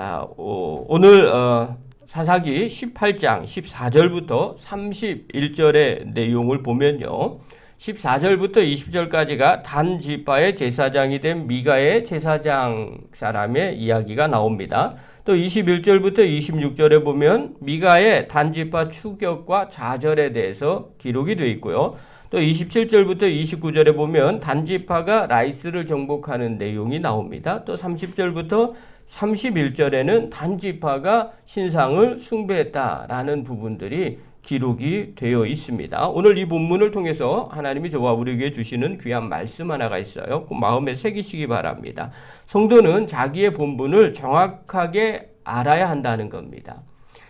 자, 오늘 사사기 18장 14절부터 31절의 내용을 보면요. 14절부터 20절까지가 단 지파의 제사장이 된 미가의 제사장 사람의 이야기가 나옵니다. 또 21절부터 26절에 보면 미가의 단 지파 추격과 좌절에 대해서 기록이 되어 있고요. 또 27절부터 29절에 보면 단 지파가 라이스를 정복하는 내용이 나옵니다. 또 30절부터 31절에는 단 지파가 신상을 숭배했다라는 부분들이 기록이 되어 있습니다. 오늘 이 본문을 통해서 하나님이 저와 우리에게 주시는 귀한 말씀 하나가 있어요. 그 마음에 새기시기 바랍니다. 성도는 자기의 본분을 정확하게 알아야 한다는 겁니다.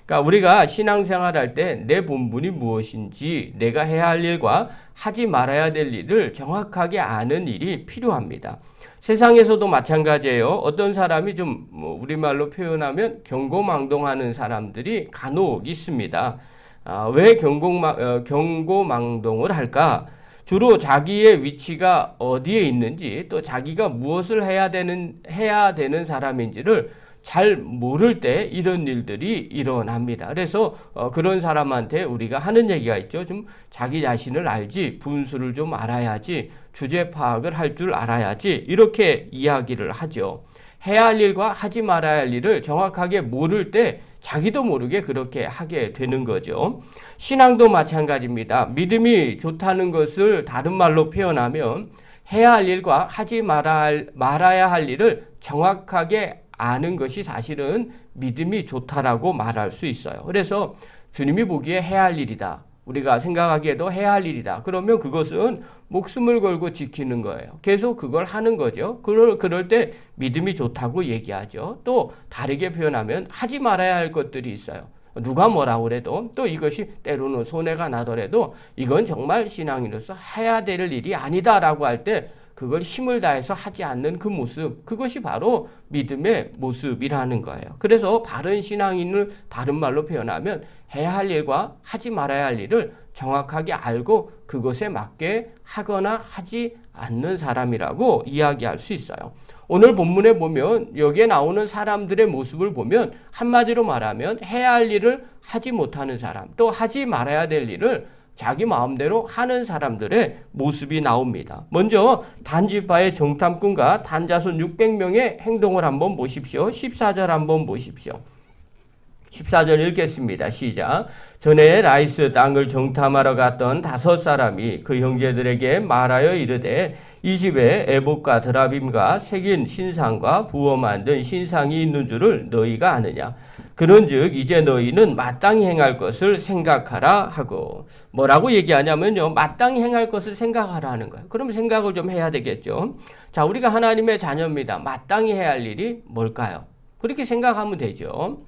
그러니까 우리가 신앙생활할 때 내 본분이 무엇인지, 내가 해야 할 일과 하지 말아야 될 일을 정확하게 아는 일이 필요합니다. 세상에서도 마찬가지예요. 어떤 사람이 좀 우리말로 표현하면 경고망동하는 사람들이 간혹 있습니다. 왜 경고망동을 할까? 주로 자기의 위치가 어디에 있는지, 또 자기가 무엇을 해야 되는 사람인지를 잘 모를 때 이런 일들이 일어납니다. 그래서 그런 사람한테 우리가 하는 얘기가 있죠. 좀 자기 자신을 알지, 분수를 좀 알아야지, 주제 파악을 할 줄 알아야지, 이렇게 이야기를 하죠. 해야 할 일과 하지 말아야 할 일을 정확하게 모를 때 자기도 모르게 그렇게 하게 되는 거죠. 신앙도 마찬가지입니다. 믿음이 좋다는 것을 다른 말로 표현하면 해야 할 일과 하지 말아야 할 일을 정확하게 아는 것이 사실은 믿음이 좋다라고 말할 수 있어요. 그래서 주님이 보기에 해야 할 일이다, 우리가 생각하기에도 해야 할 일이다, 그러면 그것은 목숨을 걸고 지키는 거예요. 계속 그걸 하는 거죠. 그럴 때 믿음이 좋다고 얘기하죠. 또 다르게 표현하면 하지 말아야 할 것들이 있어요. 누가 뭐라고 그래도, 또 이것이 때로는 손해가 나더라도 이건 정말 신앙인으로서 해야 될 일이 아니다라고 할 때 그걸 힘을 다해서 하지 않는 그 모습, 그것이 바로 믿음의 모습이라는 거예요. 그래서 바른 신앙인을 다른 말로 표현하면 해야 할 일과 하지 말아야 할 일을 정확하게 알고 그것에 맞게 하거나 하지 않는 사람이라고 이야기할 수 있어요. 오늘 본문에 보면 여기에 나오는 사람들의 모습을 보면 한마디로 말하면 해야 할 일을 하지 못하는 사람, 또 하지 말아야 될 일을 자기 마음대로 하는 사람들의 모습이 나옵니다. 먼저 단지파의 정탐꾼과 단자손 600명의 행동을 한번 보십시오. 14절 한번 보십시오. 14절 읽겠습니다. 시작. 전에 라이스 땅을 정탐하러 갔던 5사람이 그 형제들에게 말하여 이르되 이 집에 에봇과 드라빔과 새긴 신상과 부어 만든 신상이 있는 줄을 너희가 아느냐? 그런즉 이제 너희는 마땅히 행할 것을 생각하라 하고, 뭐라고 얘기하냐면요, 마땅히 행할 것을 생각하라는 거예요. 그럼 생각을 좀 해야 되겠죠. 자, 우리가 하나님의 자녀입니다. 마땅히 해야 할 일이 뭘까요? 그렇게 생각하면 되죠.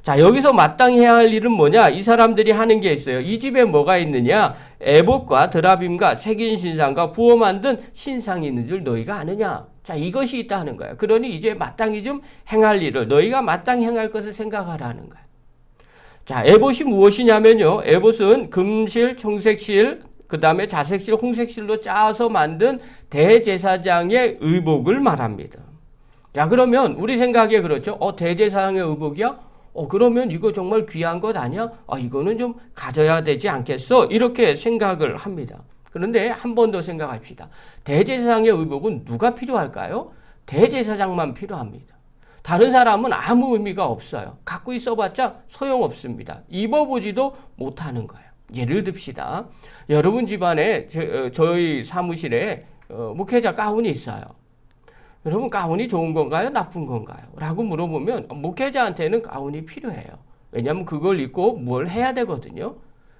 자, 여기서 마땅히 해야 할 일은 뭐냐? 이 사람들이 하는 게 있어요. 이 집에 뭐가 있느냐? 에봇과 드라빔과 새긴 신상과 부어 만든 신상이 있는 줄 너희가 아느냐? 자, 이것이 있다 하는 거예요. 그러니 이제 마땅히 좀 행할 일을, 너희가 마땅히 행할 것을 생각하라는 거예요. 자, 에봇이 무엇이냐면요, 에봇은 금실, 청색실, 그 다음에 자색실, 홍색실로 짜서 만든 대제사장의 의복을 말합니다. 자, 그러면 우리 생각에 그렇죠. 대제사장의 의복이야? 그러면 이거 정말 귀한 것 아니야? 이거는 좀 가져야 되지 않겠어? 이렇게 생각을 합니다. 그런데 한 번 더 생각합시다. 대제사장의 의복은 누가 필요할까요? 대제사장만 필요합니다. 다른 사람은 아무 의미가 없어요. 갖고 있어봤자 소용없습니다. 입어보지도 못하는 거예요. 예를 듭시다. 여러분 집안에 저희 사무실에 목회자 가운이 있어요. 여러분 가운이 좋은 건가요? 나쁜 건가요? 라고 물어보면 목회자한테는 가운이 필요해요. 왜냐하면 그걸 입고 뭘 해야 되거든요.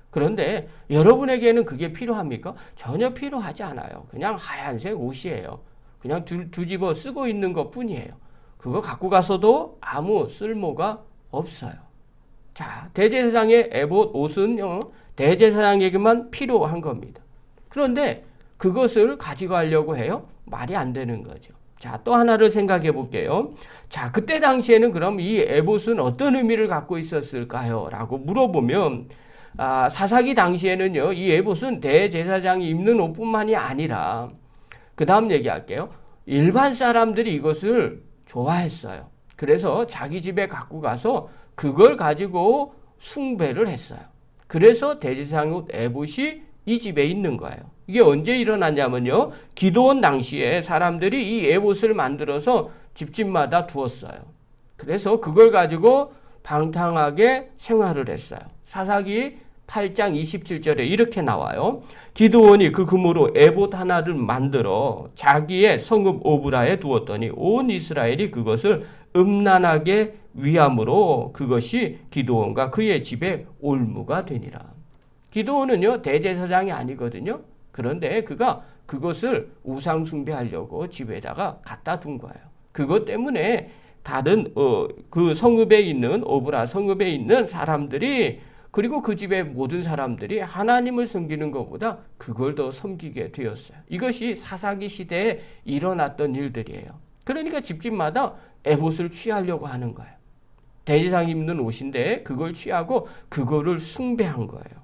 그런데 여러분에게는 그게 필요합니까? 전혀 필요하지 않아요. 그냥 하얀색 옷이에요. 그냥 뒤집어 쓰고 있는 것 뿐이에요. 그거 갖고 가서도 아무 쓸모가 없어요. 자, 대제사장의 에봇 옷은요, 대제사장에게만 필요한 겁니다. 그런데 그것을 가지고 가려고 해요? 말이 안 되는 거죠. 자, 또 하나를 생각해 볼게요. 자, 그때 당시에는 그럼 이 에봇은 어떤 의미를 갖고 있었을까요? 라고 물어보면, 사사기 당시에는요, 이 에봇은 대제사장이 입는 옷뿐만이 아니라, 그 다음 얘기할게요. 일반 사람들이 이것을 좋아했어요. 그래서 자기 집에 갖고 가서 그걸 가지고 숭배를 했어요. 그래서 대제사장 에봇이 이 집에 있는 거예요. 이게 언제 일어났냐면요. 기드온 당시에 사람들이 이 에봇을 만들어서 집집마다 두었어요. 그래서 그걸 가지고 방탕하게 생활을 했어요. 사사기 8장 27절에 이렇게 나와요. 기드온이 그 금으로 에봇 하나를 만들어 자기의 성읍 오브라에 두었더니 온 이스라엘이 그것을 음란하게 위함으로 그것이 기드온과 그의 집에 올무가 되니라. 기드온은요 대제사장이 아니거든요. 그런데 그가 그것을 우상 숭배하려고 집에다가 갖다 둔 거예요. 그것 때문에 다른 그 성읍에 있는 오브라 성읍에 있는 사람들이 그리고 그 집의 모든 사람들이 하나님을 섬기는 것보다 그걸 더 섬기게 되었어요. 이것이 사사기 시대에 일어났던 일들이에요. 그러니까 집집마다 에봇을 취하려고 하는 거예요. 대제사장 입는 옷인데 그걸 취하고 그거를 숭배한 거예요.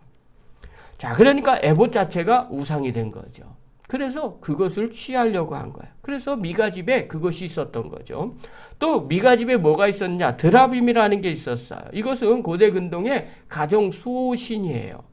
자, 그러니까 에봇 자체가 우상이 된 거죠. 그래서 그것을 취하려고 한 거예요. 그래서 미가 집에 그것이 있었던 거죠. 또 미가 집에 뭐가 있었냐? 드라빔이라는 게 있었어요. 이것은 고대 근동의 가정 수호신이에요.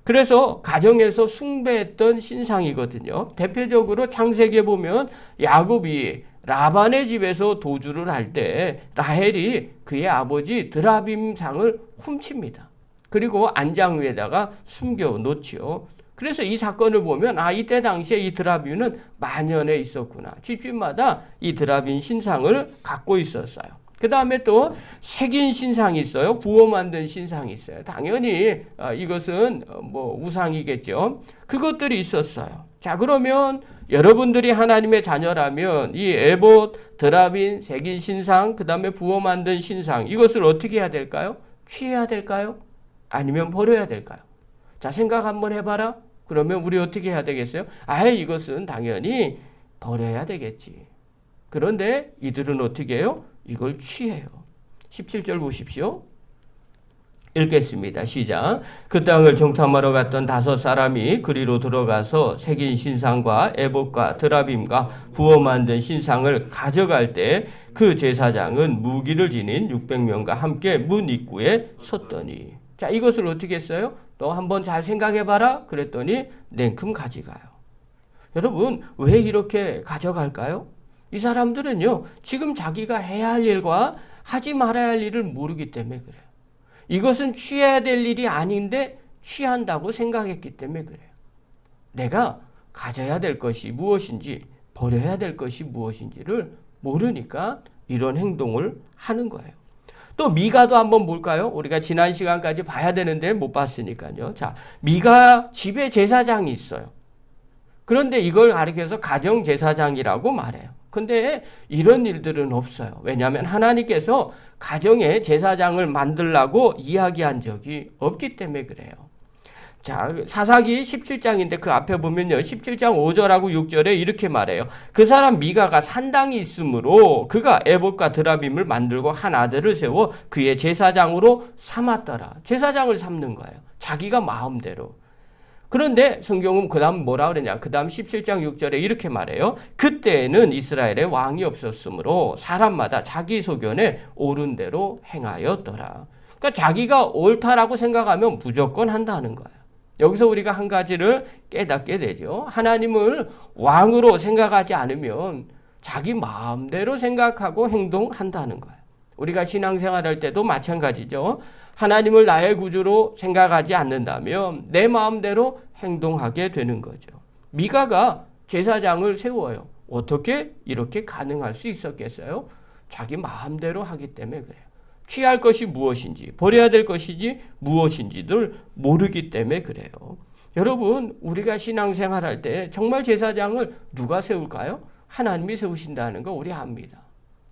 그래서 가정에서 숭배했던 신상이거든요. 대표적으로 창세기에 보면 야곱이 라반의 집에서 도주를 할 때 라헬이 그의 아버지 드라빔상을 훔칩니다. 그리고 안장 위에다가 숨겨 놓지요. 그래서 이 사건을 보면 이때 당시에 이 드라빔은 만연해 있었구나. 집집마다 이 드라빔 신상을 갖고 있었어요. 그 다음에 또 색인 신상이 있어요. 부어 만든 신상이 있어요. 당연히 이것은 뭐 우상이겠죠. 그것들이 있었어요. 자, 그러면 여러분들이 하나님의 자녀라면 이 에봇, 드라빔, 색인 신상, 그 다음에 부어 만든 신상 이것을 어떻게 해야 될까요? 취해야 될까요? 아니면 버려야 될까요? 자, 생각 한번 해봐라. 그러면 우리 어떻게 해야 되겠어요? 이것은 당연히 버려야 되겠지. 그런데 이들은 어떻게 해요? 이걸 취해요. 17절 보십시오. 읽겠습니다. 시작. 그 땅을 정탐하러 갔던 5사람이 그리로 들어가서 새긴 신상과 에봇과 드라빔과 부어 만든 신상을 가져갈 때 그 제사장은 무기를 지닌 600명과 함께 문 입구에 섰더니 자, 이것을 어떻게 했어요? 너 한번 잘 생각해봐라. 그랬더니 냉큼 가져가요. 여러분, 왜 이렇게 가져갈까요? 이 사람들은요, 지금 자기가 해야 할 일과 하지 말아야 할 일을 모르기 때문에 그래요. 이것은 취해야 될 일이 아닌데 취한다고 생각했기 때문에 그래요. 내가 가져야 될 것이 무엇인지, 버려야 될 것이 무엇인지를 모르니까 이런 행동을 하는 거예요. 또 미가도 한번 볼까요? 우리가 지난 시간까지 봐야 되는데 못 봤으니까요. 자, 미가 집에 제사장이 있어요. 그런데 이걸 가리켜서 가정제사장이라고 말해요. 근데 이런 일들은 없어요. 왜냐하면 하나님께서 가정에 제사장을 만들라고 이야기한 적이 없기 때문에 그래요. 자, 사사기 17장인데 그 앞에 보면요. 17장 5절하고 6절에 이렇게 말해요. 그 사람 미가가 산당이 있으므로 그가 에봇과 드라빔을 만들고 한 아들을 세워 그의 제사장으로 삼았더라. 제사장을 삼는 거예요. 자기가 마음대로. 그런데 성경은 그 다음 뭐라 그러냐. 그 다음 17장 6절에 이렇게 말해요. 그때에는 이스라엘에 왕이 없었으므로 사람마다 자기 소견에 옳은 대로 행하였더라. 그러니까 자기가 옳다라고 생각하면 무조건 한다는 거예요. 여기서 우리가 한 가지를 깨닫게 되죠. 하나님을 왕으로 생각하지 않으면 자기 마음대로 생각하고 행동한다는 거예요. 우리가 신앙생활할 때도 마찬가지죠. 하나님을 나의 구주로 생각하지 않는다면 내 마음대로 행동하게 되는 거죠. 미가가 제사장을 세워요. 어떻게 이렇게 가능할 수 있었겠어요? 자기 마음대로 하기 때문에 그래요. 취할 것이 무엇인지, 버려야 될 것이지 무엇인지를 모르기 때문에 그래요. 여러분, 우리가 신앙생활할 때 정말 제사장을 누가 세울까요? 하나님이 세우신다는 거 우리 압니다.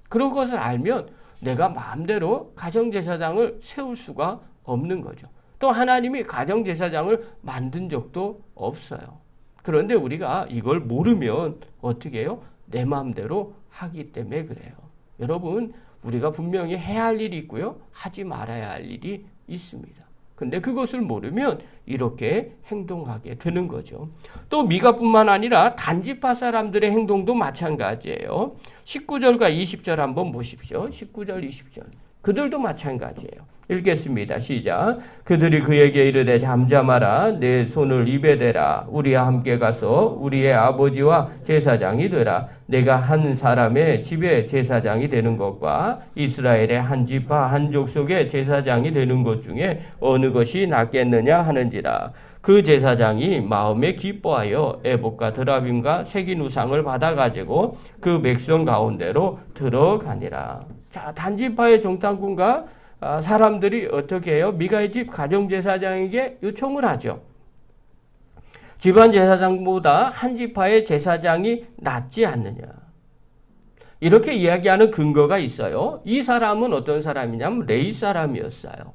그런 것을 알면 내가 마음대로 가정제사장을 세울 수가 없는 거죠. 또 하나님이 가정제사장을 만든 적도 없어요. 그런데 우리가 이걸 모르면 어떻게 해요? 내 마음대로 하기 때문에 그래요. 여러분, 우리가 분명히 해야 할 일이 있고요. 하지 말아야 할 일이 있습니다. 근데 그것을 모르면 이렇게 행동하게 되는 거죠. 또 미가뿐만 아니라 단지파 사람들의 행동도 마찬가지예요. 19절과 20절 한번 보십시오. 19절, 20절. 그들도 마찬가지예요. 읽겠습니다. 시작. 그들이 그에게 이르되 잠잠하라. 내 손을 입에 대라. 우리와 함께 가서 우리의 아버지와 제사장이 되라. 내가 한 사람의 집에 제사장이 되는 것과 이스라엘의 한 지파 한 족속의 제사장이 되는 것 중에 어느 것이 낫겠느냐 하는지라. 그 제사장이 마음에 기뻐하여 에봇과 드라빔과 새긴 우상을 받아가지고 그 백성 가운데로 들어가니라. 자, 단지파의 정탐꾼과 사람들이 어떻게 해요? 미가의 집 가정제사장에게 요청을 하죠. 집안 제사장보다 한 지파의 제사장이 낫지 않느냐. 이렇게 이야기하는 근거가 있어요. 이 사람은 어떤 사람이냐면 레위 사람이었어요.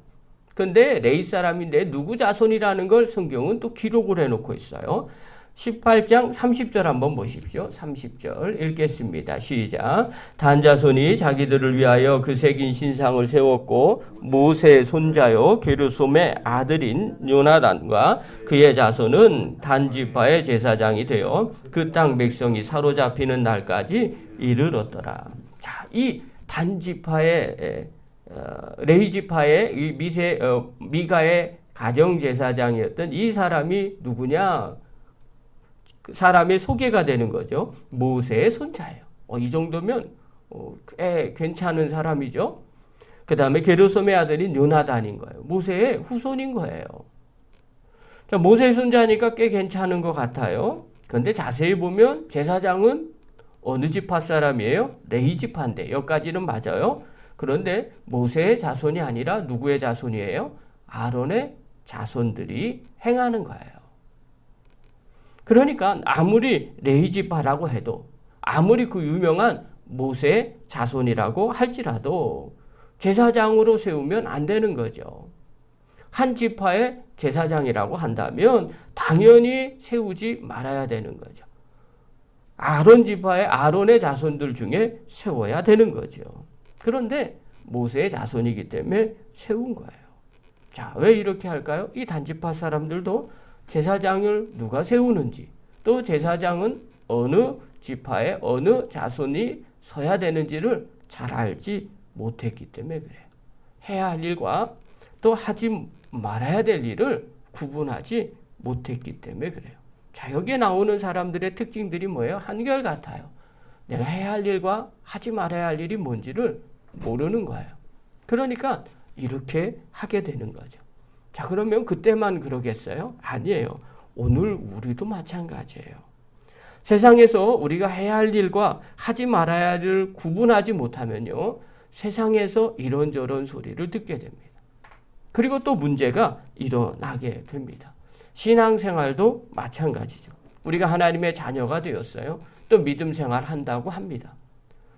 근데 레위 사람인데 누구 자손이라는 걸 성경은 또 기록을 해놓고 있어요. 18장 30절 한번 보십시오. 30절 읽겠습니다. 시작. 단 자손이 자기들을 위하여 그 새긴 신상을 세웠고 모세의 손자요 게르솜의 아들인 요나단과 그의 자손은 단 지파의 제사장이 되어 그 땅 백성이 사로잡히는 날까지 이르렀더라. 자, 이 단 지파의 레위 지파의 이 미가의 가정 제사장이었던 이 사람이 누구냐? 그 사람의 소개가 되는 거죠. 모세의 손자예요. 이 정도면 꽤 괜찮은 사람이죠. 그 다음에 게르솜의 아들인 요나단인 거예요. 모세의 후손인 거예요. 자, 모세의 손자니까 꽤 괜찮은 것 같아요. 그런데 자세히 보면 제사장은 어느 지파 사람이에요? 레위 지파인데 여기까지는 맞아요. 그런데 모세의 자손이 아니라 누구의 자손이에요? 아론의 자손들이 행하는 거예요. 그러니까 아무리 레위 지파라고 해도 아무리 그 유명한 모세 자손이라고 할지라도 제사장으로 세우면 안 되는 거죠. 한 지파의 제사장이라고 한다면 당연히 세우지 말아야 되는 거죠. 아론 지파의 아론의 자손들 중에 세워야 되는 거죠. 그런데 모세의 자손이기 때문에 세운 거예요. 자, 왜 이렇게 할까요? 이 단지파 사람들도 제사장을 누가 세우는지 또 제사장은 어느 지파의 어느 자손이 서야 되는지를 잘 알지 못했기 때문에 그래요. 해야 할 일과 또 하지 말아야 될 일을 구분하지 못했기 때문에 그래요. 자, 여기에 나오는 사람들의 특징들이 뭐예요? 한결같아요. 내가 해야 할 일과 하지 말아야 할 일이 뭔지를 모르는 거예요. 그러니까 이렇게 하게 되는 거죠. 자, 그러면 그때만 그러겠어요? 아니에요. 오늘 우리도 마찬가지예요. 세상에서 우리가 해야 할 일과 하지 말아야 할 일을 구분하지 못하면요, 세상에서 이런저런 소리를 듣게 됩니다. 그리고 또 문제가 일어나게 됩니다. 신앙생활도 마찬가지죠. 우리가 하나님의 자녀가 되었어요. 또 믿음 생활 한다고 합니다.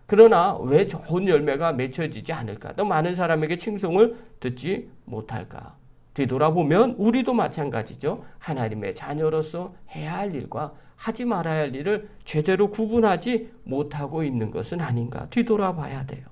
그러나 왜 좋은 열매가 맺혀지지 않을까? 또 많은 사람에게 칭송을 듣지 못할까? 뒤돌아보면 우리도 마찬가지죠. 하나님의 자녀로서 해야 할 일과 하지 말아야 할 일을 제대로 구분하지 못하고 있는 것은 아닌가? 뒤돌아봐야 돼요.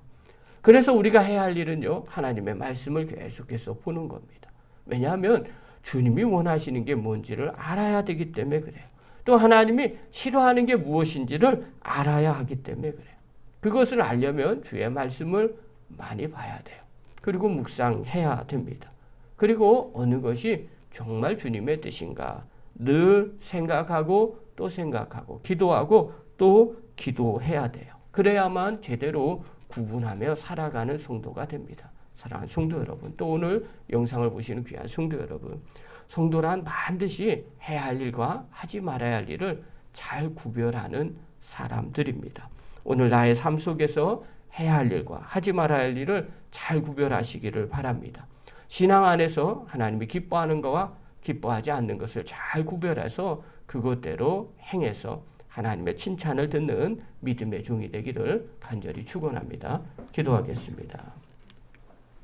그래서 우리가 해야 할 일은요, 하나님의 말씀을 계속해서 보는 겁니다. 왜냐하면 주님이 원하시는 게 뭔지를 알아야 되기 때문에 그래요. 또 하나님이 싫어하는 게 무엇인지를 알아야 하기 때문에 그래요. 그것을 알려면 주의 말씀을 많이 봐야 돼요. 그리고 묵상해야 됩니다. 그리고 어느 것이 정말 주님의 뜻인가 늘 생각하고 또 생각하고 기도하고 또 기도해야 돼요. 그래야만 제대로 구분하며 살아가는 성도가 됩니다. 사랑하는 성도 여러분, 또 오늘 영상을 보시는 귀한 성도 여러분, 성도란 반드시 해야 할 일과 하지 말아야 할 일을 잘 구별하는 사람들입니다. 오늘 나의 삶 속에서 해야 할 일과 하지 말아야 할 일을 잘 구별하시기를 바랍니다. 신앙 안에서 하나님이 기뻐하는 것과 기뻐하지 않는 것을 잘 구별해서 그것대로 행해서 하나님의 칭찬을 듣는 믿음의 종이 되기를 간절히 축원합니다. 기도하겠습니다.